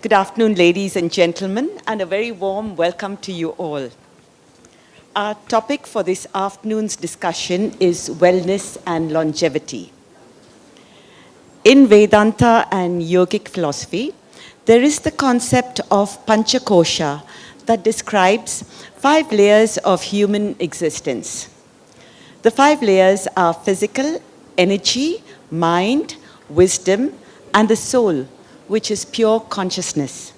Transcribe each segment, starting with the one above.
Good afternoon, ladies and gentlemen, and a very warm welcome to you all. Our topic for this afternoon's discussion is wellness and longevity. In Vedanta and yogic philosophy, there is the concept of Panchakosha that describes 5 layers of human existence. The 5 layers are physical, energy, mind, wisdom, and the soul, which is pure consciousness.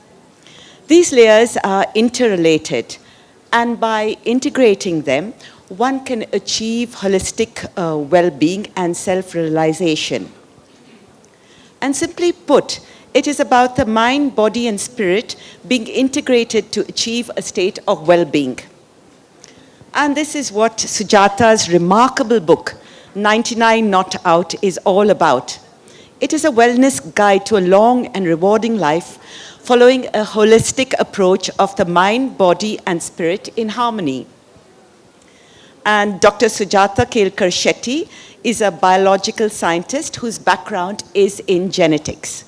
These layers are interrelated, and by integrating them, one can achieve holistic well-being and self-realization. And simply put, it is about the mind, body, and spirit being integrated to achieve a state of well-being. And this is what Sujata's remarkable book, 99 Not Out, is all about. It is a wellness guide to a long and rewarding life, following a holistic approach of the mind, body, and spirit in harmony. And Dr. Sujata Kelkar Shetty is a biological scientist whose background is in genetics.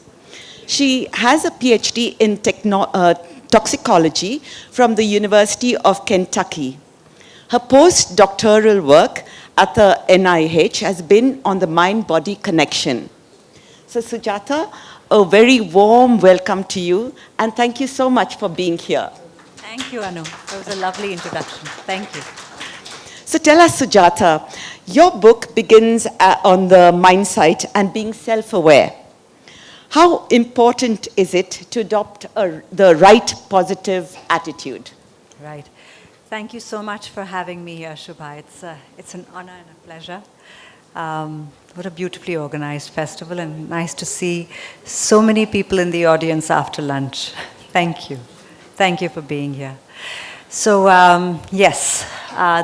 She has a PhD in toxicology from the University of Kentucky. Her postdoctoral work at the NIH has been on the mind-body connection. So Sujata, a very warm welcome to you, and thank you so much for being here. Thank you, Anu. That was a lovely introduction. Thank you. So tell us, Sujata, your book begins on the mind site and being self-aware. How important is it to adopt the right positive attitude? Right. Thank you so much for having me here, Shubha. It's an honor and a pleasure. What a beautifully organized festival, and nice to see so many people in the audience after lunch. Thank you. Thank you for being here. So, yes,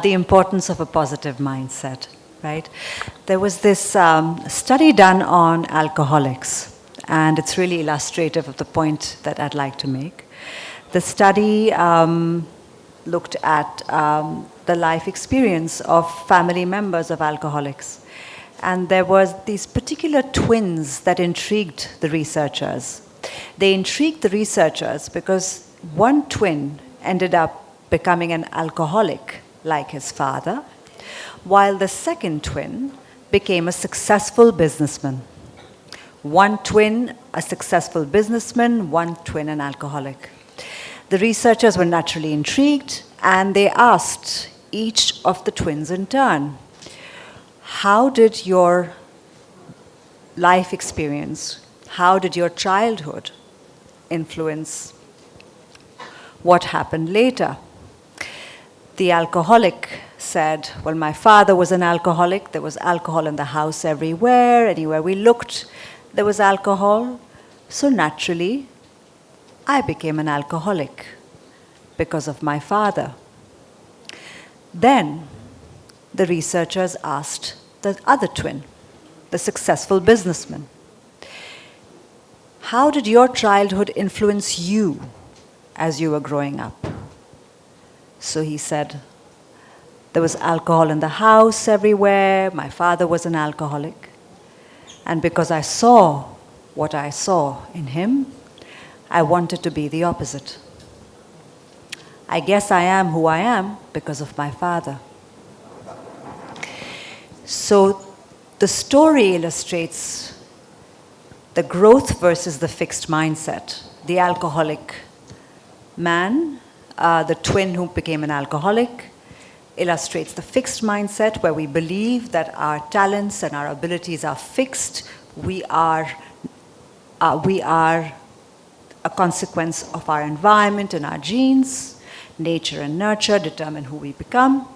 the importance of a positive mindset, right? There was this study done on alcoholics, and it's really illustrative of the point that I'd like to make. The study looked at the life experience of family members of alcoholics. And there was these particular twins that intrigued the researchers. They intrigued the researchers because one twin ended up becoming an alcoholic like his father, while the second twin became a successful businessman. One twin, a successful businessman, one twin, an alcoholic. The researchers were naturally intrigued, and they asked each of the twins in turn, how did your life experience, how did your childhood influence what happened later? The alcoholic said, well, my father was an alcoholic. There was alcohol in the house everywhere. Anywhere we looked, there was alcohol. So naturally, I became an alcoholic because of my father. Then the researchers asked the other twin, the successful businessman, how did your childhood influence you as you were growing up? So he said, there was alcohol in the house everywhere. My father was an alcoholic. And because I saw what I saw in him, I wanted to be the opposite. I guess I am who I am because of my father. So the story illustrates the growth versus the fixed mindset. The alcoholic man, the twin who became an alcoholic, illustrates the fixed mindset where we believe that our talents and our abilities are fixed. We are a consequence of our environment and our genes. Nature and nurture determine who we become.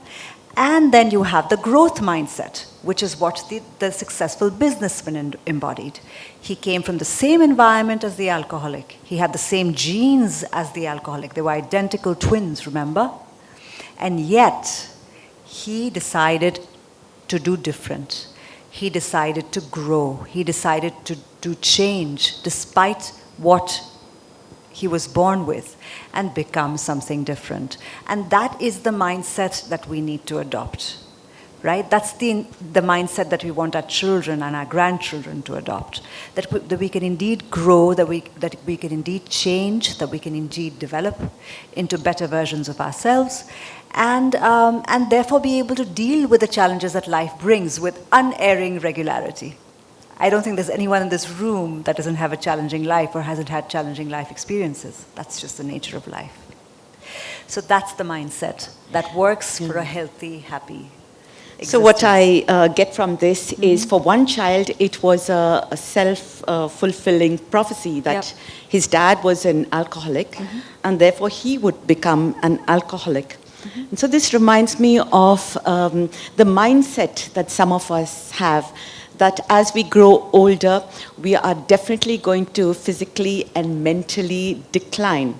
And then you have the growth mindset, which is what the successful businessman embodied. He came from the same environment as the alcoholic. He had the same genes as the alcoholic. They were identical twins, remember? And yet, he decided to do different. He decided to grow. He decided to change despite what he was born with and become something different. And that is the mindset that we need to adopt. right? That's the mindset that we want our children and our grandchildren to adopt. That we can indeed grow, that we can indeed change, that we can indeed develop into better versions of ourselves, and therefore be able to deal with the challenges that life brings with unerring regularity. I don't think there's anyone in this room that doesn't have a challenging life or hasn't had challenging life experiences. That's just the nature of life. So that's the mindset that works for a healthy, happy existence. So what I get from this is, for one child, it was a self-fulfilling prophecy that his dad was an alcoholic, and therefore he would become an alcoholic. And so this reminds me of the mindset that some of us have, that as we grow older, we are definitely going to physically and mentally decline.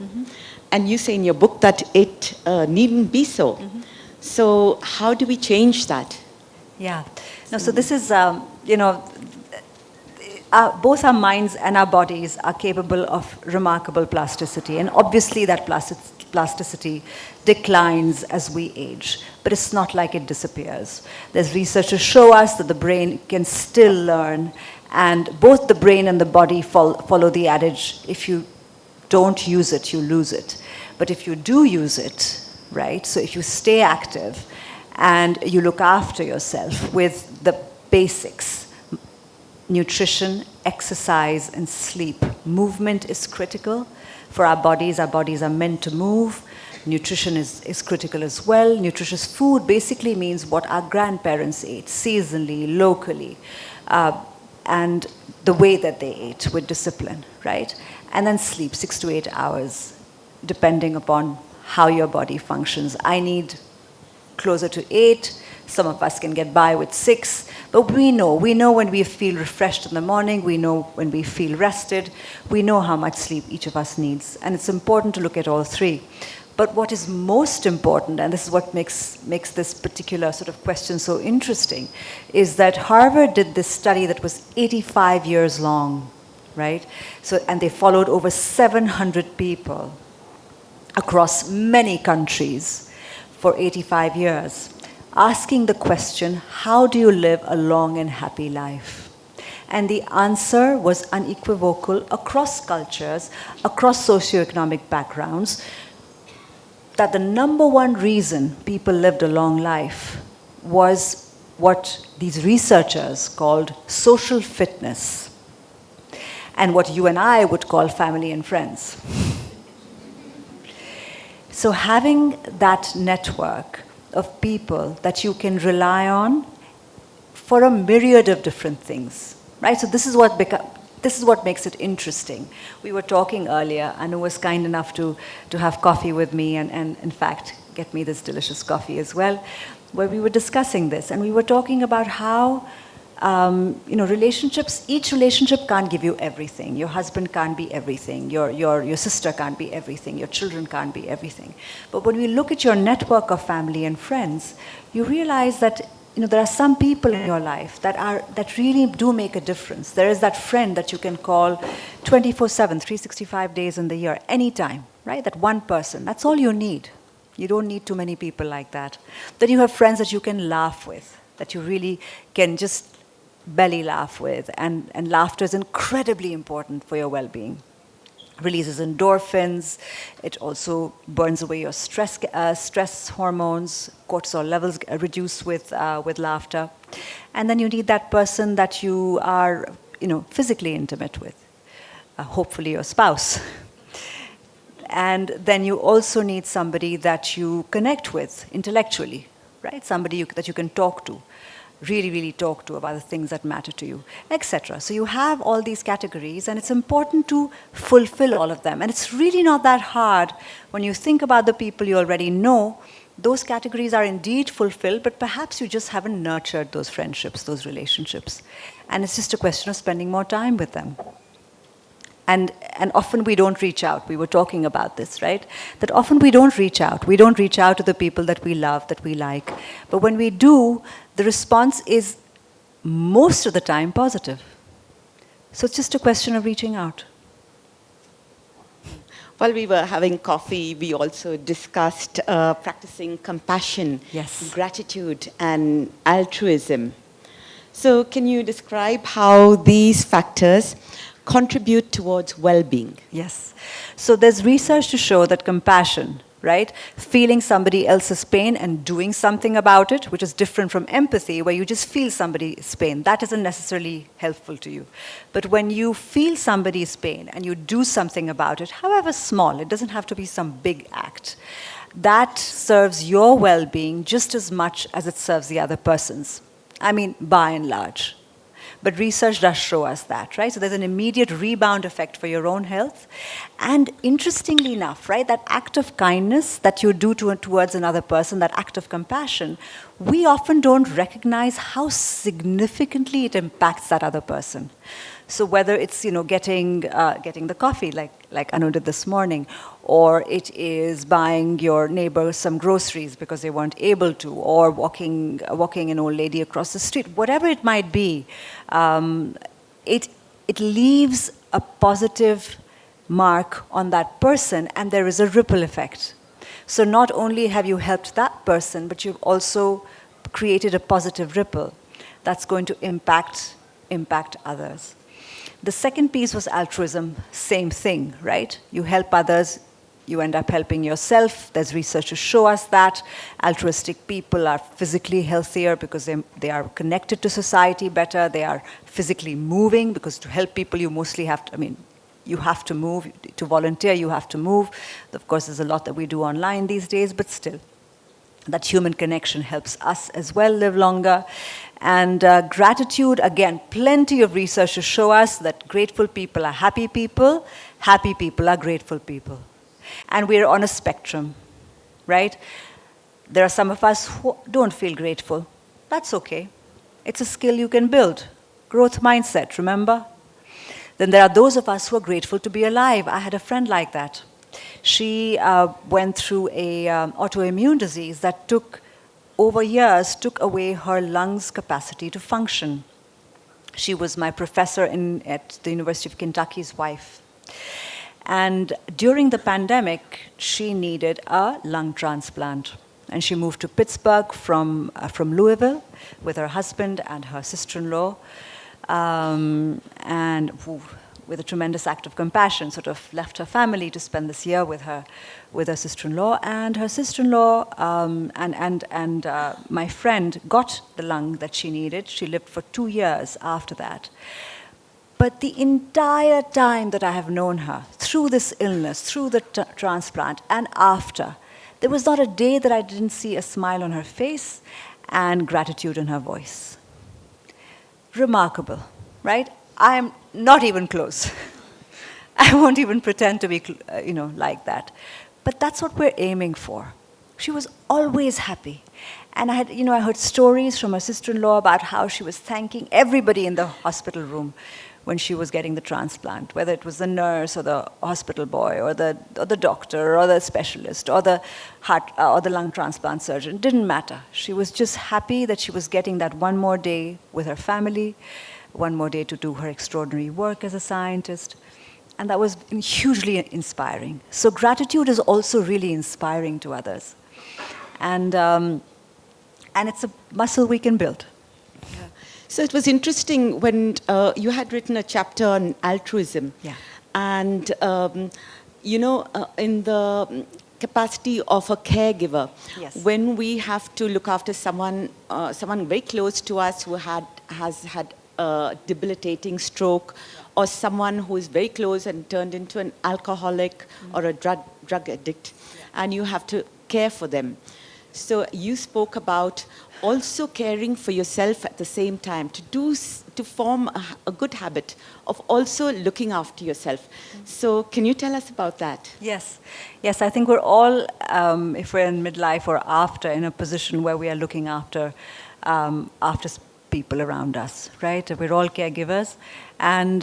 And you say in your book that it needn't be so. So how do we change that? Yeah. No, so this is, both our minds and our bodies are capable of remarkable plasticity. And obviously that plasticity declines as we age. But it's not like it disappears. There's research to show us that the brain can still learn. And both the brain and the body follow the adage, if you don't use it, you lose it. But if you do use it, right, so if you stay active and you look after yourself with the basics, nutrition, exercise, and sleep. Movement is critical for our bodies. Our bodies are meant to move. Nutrition is critical as well. Nutritious food basically means what our grandparents ate, seasonally, locally, and the way that they ate with discipline, right? And then sleep, 6 to 8 hours, depending upon how your body functions. I need closer to 8. Some of us can get by with 6. But we know when we feel refreshed in the morning. We know when we feel rested. We know how much sleep each of us needs. And it's important to look at all three. But what is most important, and this is what makes this particular sort of question so interesting, is that Harvard did this study that was 85 years long, right? So, and they followed over 700 people across many countries for 85 years, asking the question, how do you live a long and happy life? And the answer was unequivocal across cultures, across socioeconomic backgrounds, that the number one reason people lived a long life was what these researchers called social fitness, and what you and I would call family and friends. So having that network of people that you can rely on for a myriad of different things, right? So this is what makes it interesting. We were talking earlier. Anu was kind enough to have coffee with me and in fact get me this delicious coffee as well, where we were discussing this, and we were talking about how relationships, each relationship can't give you everything. Your husband can't be everything. Your sister can't be everything. Your children can't be everything. But when we look at your network of family and friends, you realize that there are some people in your life that really do make a difference. There is that friend that you can call 24/7, 365 days in the year, anytime, right? That one person. That's all you need. You don't need too many people like that. Then you have friends that you can laugh with, that you really can just belly laugh with, and laughter is incredibly important for your well-being. Releases endorphins. It also burns away your stress hormones. Cortisol levels reduce with laughter. And then you need that person that you are, physically intimate with, hopefully your spouse. And then you also need somebody that you connect with intellectually, right? Somebody that you can talk to. Really, really talk to about the things that matter to you, etc. So you have all these categories, and it's important to fulfill all of them. And it's really not that hard when you think about the people you already know. Those categories are indeed fulfilled, but perhaps you just haven't nurtured those friendships, those relationships. And it's just a question of spending more time with them. And often we don't reach out. We were talking about this, right? That often we don't reach out. We don't reach out to the people that we love, that we like. But when we do, the response is most of the time positive. So it's just a question of reaching out. While we were having coffee, we also discussed practicing compassion, Yes. gratitude, and altruism. So, can you describe how these factors contribute towards well-being? Yes. So there's research to show that compassion, right, feeling somebody else's pain and doing something about it, which is different from empathy, where you just feel somebody's pain, that isn't necessarily helpful to you. But when you feel somebody's pain and you do something about it, however small, it doesn't have to be some big act, that serves your well-being just as much as it serves the other person's. I mean, by and large. But research does show us that, right? So there's an immediate rebound effect for your own health. And interestingly enough, right, that act of kindness that you do towards another person, that act of compassion, we often don't recognize how significantly it impacts that other person. So whether it's, getting the coffee like Anu did this morning, or it is buying your neighbor some groceries because they weren't able to, or walking an old lady across the street, whatever it might be, it leaves a positive mark on that person, and there is a ripple effect. So not only have you helped that person, but you've also created a positive ripple that's going to impact others. The second piece was altruism, same thing, right? You help others, you end up helping yourself. There's research to show us that altruistic people are physically healthier because they are connected to society better. They are physically moving, because to help people you mostly have to, you have to move. To volunteer, you have to move. Of course, there's a lot that we do online these days, but still, that human connection helps us as well live longer. And gratitude, again, plenty of research to show us that grateful people are happy people are grateful people. And we're on a spectrum, right? There are some of us who don't feel grateful. That's okay. It's a skill you can build. Growth mindset, remember? Then there are those of us who are grateful to be alive. I had a friend like that. She went through a autoimmune disease that over years took away her lungs' capacity to function. She was my professor at the University of Kentucky's wife. And during the pandemic, she needed a lung transplant. And she moved to Pittsburgh from Louisville with her husband and her sister-in-law. With a tremendous act of compassion, sort of left her family to spend this year with her sister-in-law. And her sister-in-law and my friend got the lung that she needed. She lived for 2 years after that. But the entire time that I have known her, through this illness, through the transplant, and after, there was not a day that I didn't see a smile on her face and gratitude in her voice. Remarkable, right? I am not even close. I won't even pretend to be, like that. But that's what we're aiming for. She was always happy. And I heard stories from her sister-in-law about how she was thanking everybody in the hospital room when she was getting the transplant, whether it was the nurse or the hospital boy or the doctor or the specialist or the heart or the lung transplant surgeon. It didn't matter. She was just happy that she was getting that one more day with her family, one more day to do her extraordinary work as a scientist. And that was hugely inspiring. So gratitude is also really inspiring to others. And it's a muscle we can build. Yeah. So it was interesting when you had written a chapter on altruism. Yeah. And, in the capacity of a caregiver, Yes. when we have to look after someone very close to us who has had a debilitating stroke, or someone who is very close and turned into an alcoholic or a drug addict, and you have to care for them. So you spoke about also caring for yourself at the same time, to form a good habit of also looking after yourself. So can you tell us about that? Yes. Yes, I think we're all, if we're in midlife or after, in a position where we are looking after people around us, right? We're all caregivers. And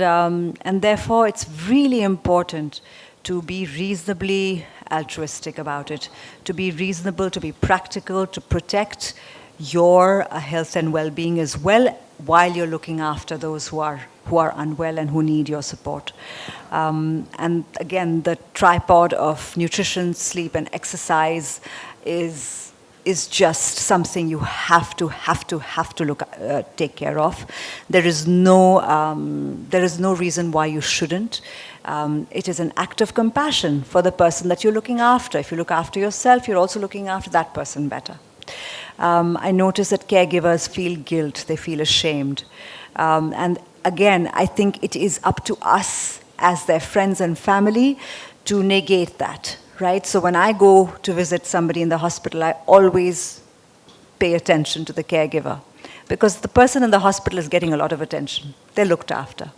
therefore, it's really important to be reasonably altruistic about it, to be reasonable, to be practical, to protect your health and well-being as well while you're looking after those who are unwell and who need your support. And again, the tripod of nutrition, sleep, and exercise is just something you have to take care of. There is no reason why you shouldn't. It is an act of compassion for the person that you're looking after. If you look after yourself, you're also looking after that person better. I notice that caregivers feel guilt, they feel ashamed. And again, I think it is up to us as their friends and family to negate that, right? So when I go to visit somebody in the hospital, I always pay attention to the caregiver, because the person in the hospital is getting a lot of attention. They're looked after.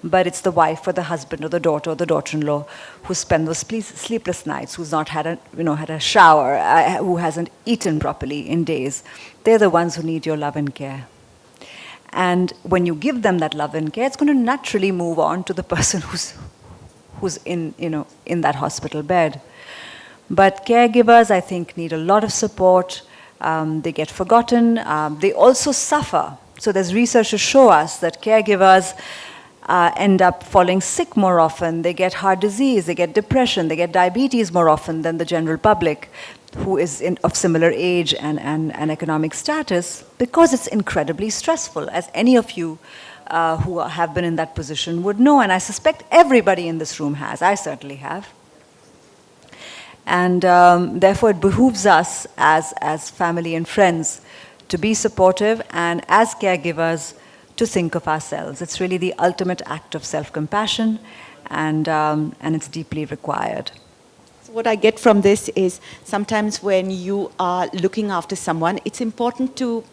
But it's the wife or the husband or the daughter-in-law who spend those sleepless nights, who's not had a shower, who hasn't eaten properly in days. They're the ones who need your love and care. And when you give them that love and care, it's going to naturally move on to the person who's in that hospital bed. But caregivers, I think, need a lot of support. They get forgotten. They also suffer. So there's research to show us that caregivers end up falling sick more often. They get heart disease, they get depression, they get diabetes more often than the general public who is of similar age and economic status, because it's incredibly stressful, as any of you who have been in that position would know, and I suspect everybody in this room has. I certainly have. And therefore it behooves us as family and friends to be supportive, and as caregivers to think of ourselves. It's really the ultimate act of self-compassion, and it's deeply required. So what I get from this is sometimes when you are looking after someone, it's important to,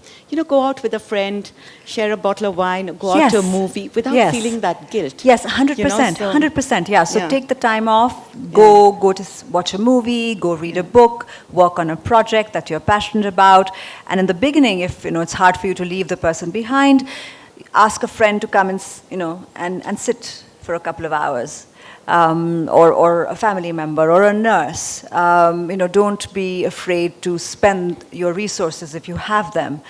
go out with a friend, share a bottle of wine, go out to a movie without feeling that guilt. Yes, 100%, 100%, yeah. So take the time off, go to watch a movie, go read a book, work on a project that you're passionate about. And in the beginning, if it's hard for you to leave the person behind, ask a friend to come and sit for a couple of hours, or a family member or a nurse. Don't be afraid to spend your resources, if you have them,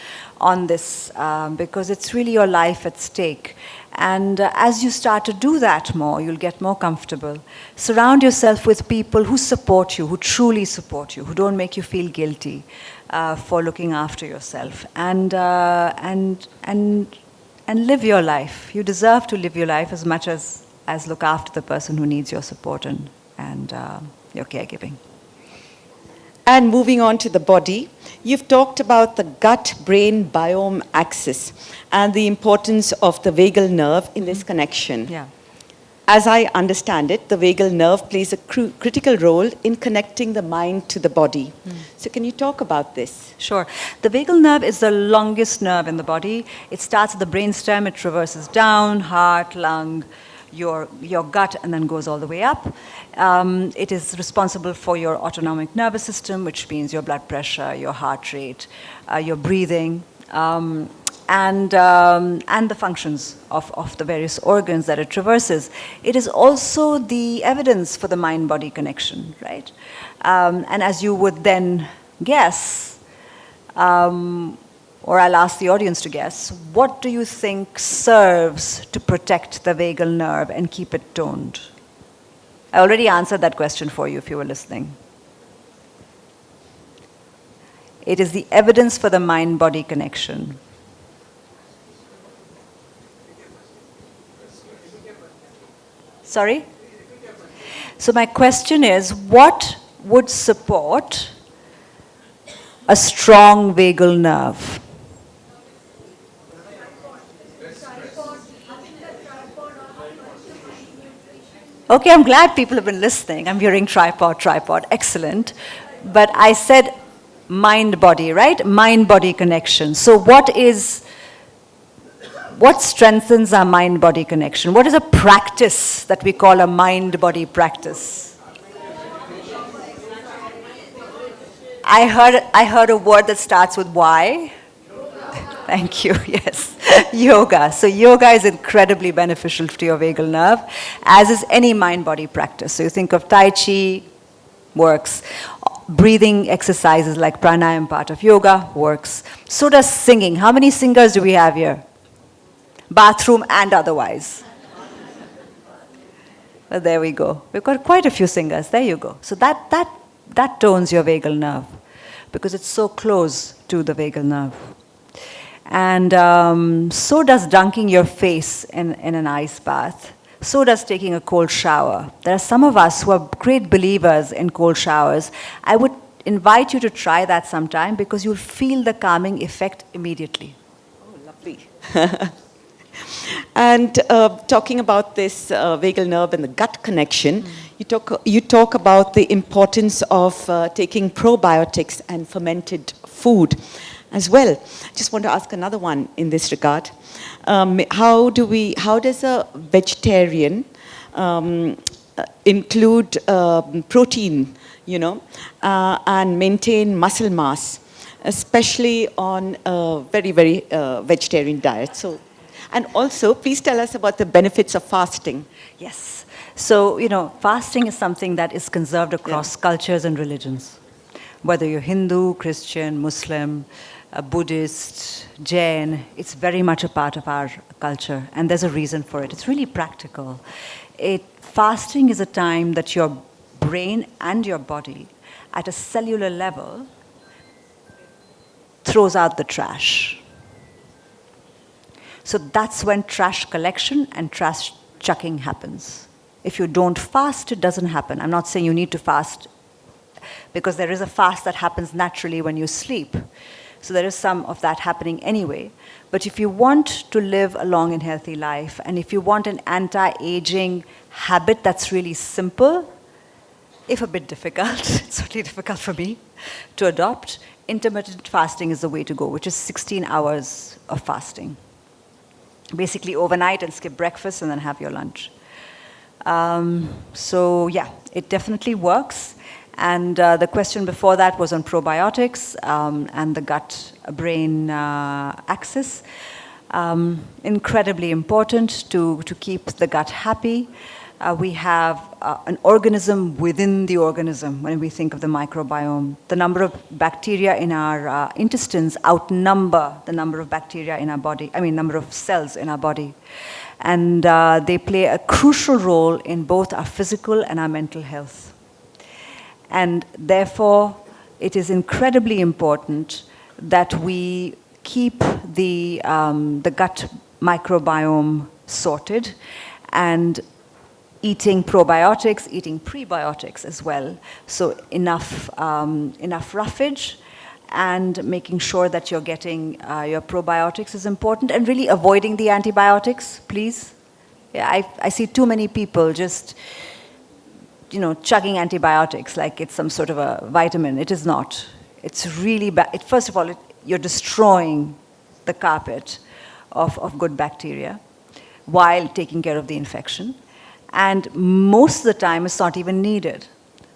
on this, because it's really your life at stake. And as you start to do that more, you'll get more comfortable. Surround yourself with people who support you, who truly support you, who don't make you feel guilty for looking after yourself. And live your life. You deserve to live your life as much as look after the person who needs your support and your caregiving. And moving on to the body, you've talked about the gut-brain biome axis and the importance of the vagal nerve in this connection. Yeah. As I understand it, the vagal nerve plays a critical role in connecting the mind to the body. So can you talk about this? Sure. The vagal nerve is the longest nerve in the body. It starts at the brainstem, it traverses down, heart, lung, your gut, and then goes all the way up. It is responsible for your autonomic nervous system, which means your blood pressure, your heart rate, your breathing, and the functions of the various organs that it traverses. It is also the evidence for the mind-body connection, right? And as you would then guess, or I'll ask the audience to guess, what do you think serves to protect the vagal nerve and keep it toned? I already answered that question for you if you were listening. It is the evidence for the mind-body connection. Sorry? So my question is, what would support a strong vagal nerve? Okay, I'm glad people have been listening. I'm hearing tripod, excellent. But I said mind-body, right? Mind-body connection. So what strengthens our mind-body connection? What is a practice that we call a mind-body practice? I heard a word that starts with Y. Thank you, yes. Yoga. So yoga is incredibly beneficial to your vagal nerve, as is any mind-body practice. So you think of Tai Chi, works. Breathing exercises like pranayama, part of yoga, works. So does singing. How many singers do we have here? bathroom and otherwise. But there we go. We've got quite a few singers. There you go. So that tones your vagal nerve because it's so close to the vagal nerve. And so does dunking your face in an ice bath. So does taking a cold shower. There are some of us who are great believers in cold showers. I would invite you to try that sometime because you'll feel the calming effect immediately. Oh, lovely. And talking about this vagal nerve and the gut connection, you talk about the importance of taking probiotics and fermented food as well. Just want to ask another one in this regard. How does a vegetarian include protein, and maintain muscle mass, especially on a very, very vegetarian diet? So, and also, please tell us about the benefits of fasting. Yes. So, fasting is something that is conserved across cultures and religions. Whether you're Hindu, Christian, Muslim, Buddhist, Jain, it's very much a part of our culture. And there's a reason for it. It's really practical. Fasting is a time that your brain and your body, at a cellular level, throws out the trash. So that's when trash collection and trash chucking happens. If you don't fast, it doesn't happen. I'm not saying you need to fast because there is a fast that happens naturally when you sleep. So there is some of that happening anyway. But if you want to live a long and healthy life, and if you want an anti-aging habit that's really simple, if a bit difficult, it's certainly difficult for me to adopt, intermittent fasting is the way to go, which is 16 hours of fasting. Basically overnight and skip breakfast and then have your lunch. So yeah, it definitely works. And the question before that was on probiotics and the gut-brain axis. Incredibly important to keep the gut happy. We have an organism within the organism when we think of the microbiome. The number of bacteria in our intestines outnumber the number of bacteria in our body, number of cells in our body. And they play a crucial role in both our physical and our mental health. And therefore, it is incredibly important that we keep the gut microbiome sorted and eating probiotics, eating prebiotics as well. So enough roughage and making sure that you're getting your probiotics is important, and really avoiding the antibiotics, please. Yeah, I see too many people just chugging antibiotics like it's some sort of a vitamin. It is not. It's really bad. First of all, you're destroying the carpet of good bacteria while taking care of the infection. And most of the time, it's not even needed.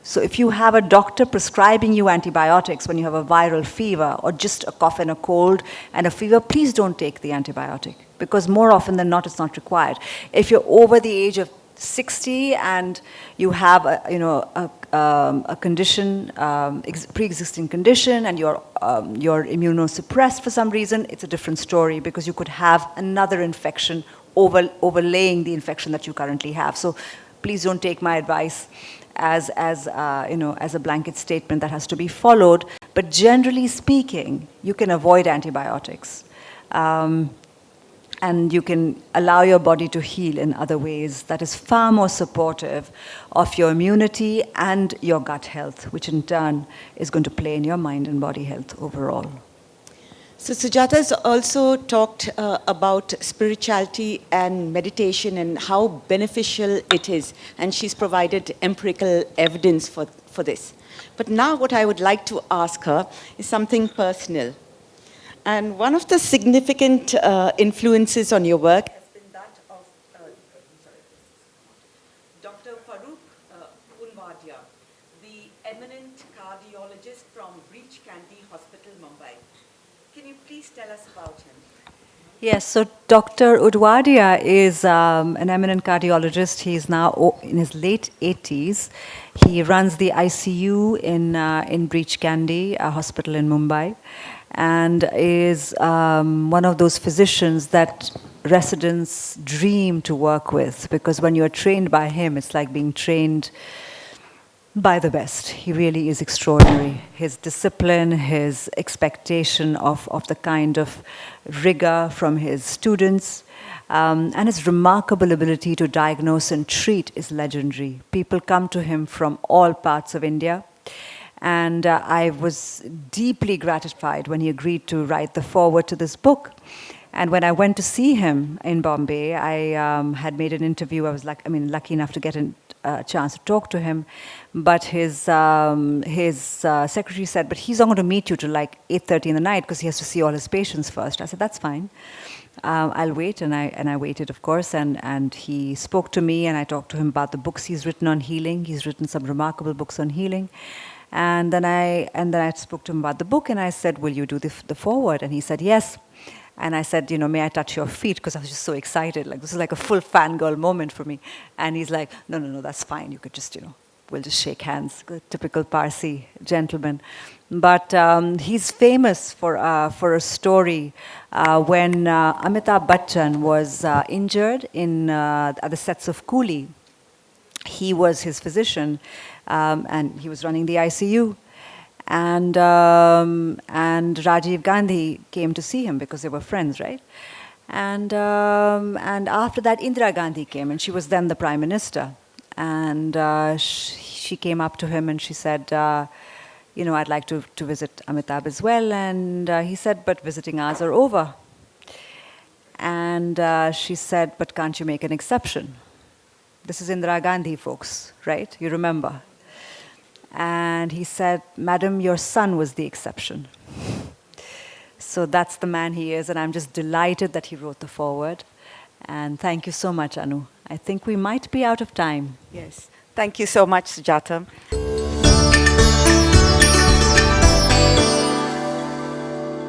So if you have a doctor prescribing you antibiotics when you have a viral fever or just a cough and a cold and a fever, please don't take the antibiotic, because more often than not, it's not required. If you're over the age of 60 and you have a condition, pre-existing condition, and you're immunosuppressed for some reason, it's a different story, because you could have another infection overlaying the infection that you currently have. So please don't take my advice as a blanket statement that has to be followed. But generally speaking, you can avoid antibiotics. And you can allow your body to heal in other ways that is far more supportive of your immunity and your gut health, which in turn is going to play in your mind and body health overall. So Sujata has also talked about spirituality and meditation and how beneficial it is, and she's provided empirical evidence for this. But now what I would like to ask her is something personal. And one of the significant influences on your work has been that of Dr. Unwadia, the eminent cardiologist from Breach Candy Hospital, Mumbai. Can you please tell us about him? Yes, so Dr. Udwadia is an eminent cardiologist. He's now in his late 80s. He runs the ICU in Breach Candy Hospital in Mumbai, and is one of those physicians that residents' dream to work with, because when you're trained by him, it's like being trained by the best. He really is extraordinary. His discipline, his expectation of the kind of rigor from his students, and his remarkable ability to diagnose and treat is legendary. People come to him from all parts of India. And I was deeply gratified when he agreed to write the foreword to this book. And when I went to see him in Bombay, I had made an interview. I was lucky enough to get a chance to talk to him. But his secretary said, but he's not going to meet you till like 8:30 in the night because he has to see all his patients first. I said, that's fine. I'll wait. And I waited, of course. And he spoke to me, and I talked to him about the books he's written on healing. He's written some remarkable books on healing. And then I spoke to him about the book, and I said, will you do the foreword? And he said, yes. And I said, may I touch your feet? Because I was just so excited. Like, this is like a full fangirl moment for me. And he's like, no, that's fine. You could just, we'll just shake hands. Typical Parsi gentleman. But he's famous for a story when Amitabh Bachchan was injured at the sets of Coolie. He was his physician, and he was running the ICU. And Rajiv Gandhi came to see him because they were friends, right? And after that, Indira Gandhi came, and she was then the Prime Minister. And she came up to him and she said, I'd like to visit Amitabh as well. And he said, but visiting hours are over. And she said, but can't you make an exception? This is Indira Gandhi, folks, right? You remember. And he said, Madam, your son was the exception. So that's the man he is, and I'm just delighted that he wrote the foreword. And thank you so much, Anu. I think we might be out of time. Yes. Thank you so much, Sujata.